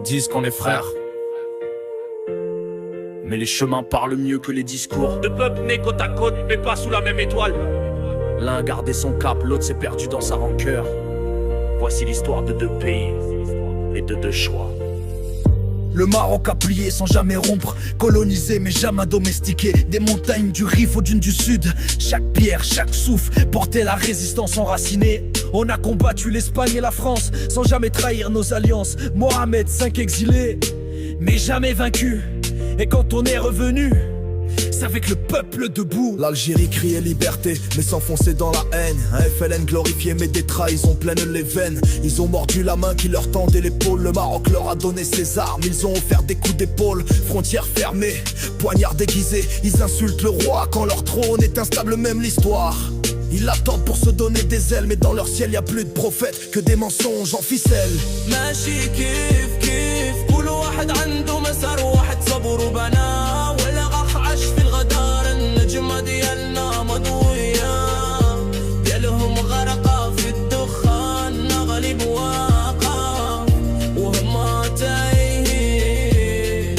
disent qu'on est frères, mais les chemins parlent mieux que les discours. Deux peuples nés côte à côte, mais pas sous la même étoile. L'un a gardé son cap, l'autre s'est perdu dans sa rancœur. Voici l'histoire de deux pays et de deux choix. Le Maroc a plié sans jamais rompre, colonisé mais jamais domestiqué. Des montagnes du Rif aux dunes du Sud, chaque pierre, chaque souffle portait la résistance enracinée. On a combattu l'Espagne et la France sans jamais trahir nos alliances. Mohamed, 5 exilés, mais jamais vaincu. Et quand on est revenu, c'est avec le peuple debout. L'Algérie criait liberté, mais s'enfonçait dans la haine. Un FLN glorifié, mais des trahisons pleines les veines. Ils ont mordu la main qui leur tendait l'épaule. Le Maroc leur a donné ses armes, ils ont offert des coups d'épaule. Frontières fermées, poignards déguisés. Ils insultent le roi quand leur trône est instable, même l'histoire. Ils l'attendent pour se donner des ailes, mais dans leur ciel y a plus de prophètes que des mensonges en ficelle. ماشي كيف كيف كل واحد عنده مسار واحد صبر وبنا ولا غاخ عاش في الغدار النجمة ديالنا مضوية ديالهم غرقة في الدخان نغلب واقع وهم تايهين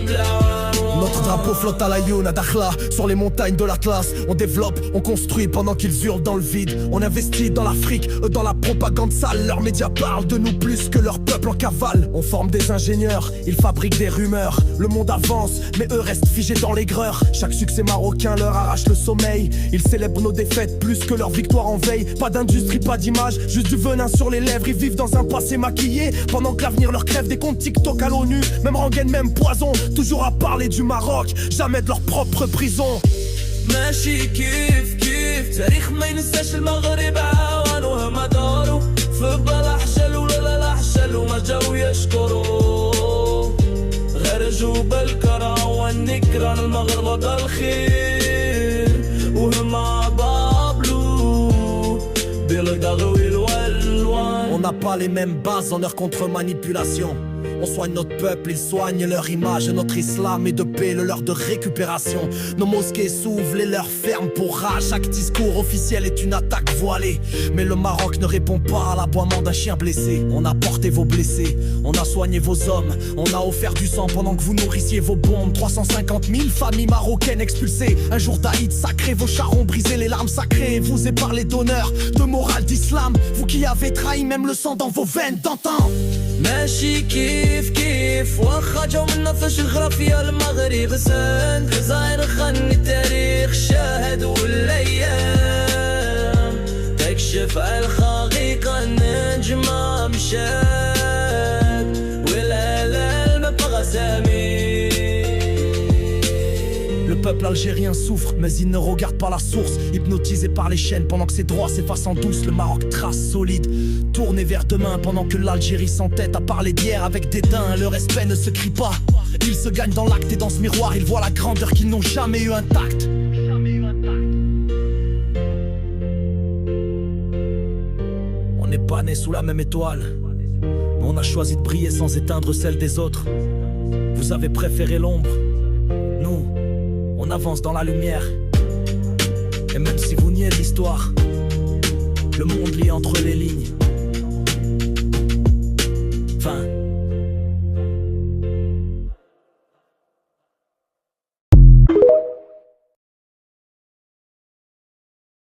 بلا عروة. Notre drapeau flotte à la Youna Dakhla, sur les montagnes de l'Atlas. On développe, on construit pendant qu'ils hurlent dans le vide. On investit dans l'Afrique, eux dans la propagande sale. Leurs médias parlent de nous plus que leur peuple en cavale. On forme des ingénieurs, ils fabriquent des rumeurs. Le monde avance, mais eux restent figés dans l'aigreur. Chaque succès marocain leur arrache le sommeil. Ils célèbrent nos défaites plus que leur victoire en veille. Pas d'industrie, pas d'image, juste du venin sur les lèvres. Ils vivent dans un passé maquillé, pendant que l'avenir leur crève des comptes TikTok à l'ONU. Même rengaine, même poison, toujours à parler du Maroc, jamais de leur propre prison. ماشي كيف كيف تاريخ ما ينساش المغرب عوانوها ما داروا في بلا حشل ولا لا حشل وما جاو يشكروا خرجوا بالكرة والنكرة المغرب الخير وهم بابلو بالدغوي الوالوان. On n'a pas les mêmes bases en leur contre-manipulation. On soigne notre peuple, ils soignent leur image. Notre islam est de paix, le leur de récupération. Nos mosquées s'ouvrent, les leurs ferment pour rage. Chaque discours officiel est une attaque voilée. Mais le Maroc ne répond pas à l'aboiement d'un chien blessé. On a porté vos blessés, on a soigné vos hommes. On a offert du sang pendant que vous nourrissiez vos bombes. 350 000 familles marocaines expulsées. Un jour d'Aïd sacré, vos chars ont brisé les larmes sacrées. Vous éparlez d'honneur, de morale, d'islam. Vous qui avez trahi même le sang dans vos veines d'antan. ماشي كيف كيف واخا جاو منا فاش الغرافيا المغرب سان زاير خاني التاريخ شاهد والايام تكشف الحقيقة النجمة مشات والهلال ما بغى سامي. Le peuple algérien souffre, mais il ne regarde pas la source. Hypnotisé par les chaînes pendant que ses droits s'effacent en douce. Le Maroc trace solide, tourné vers demain pendant que l'Algérie s'entête à parler d'hier avec dédain. Le respect ne se crie pas, ils se gagnent dans l'acte et dans ce miroir ils voient la grandeur qu'ils n'ont jamais eu intacte. On n'est pas nés sous la même étoile, mais on a choisi de briller sans éteindre celle des autres. Vous avez préféré l'ombre, nous on avance dans la lumière. Et même si vous niez l'histoire, le monde lit entre les lignes.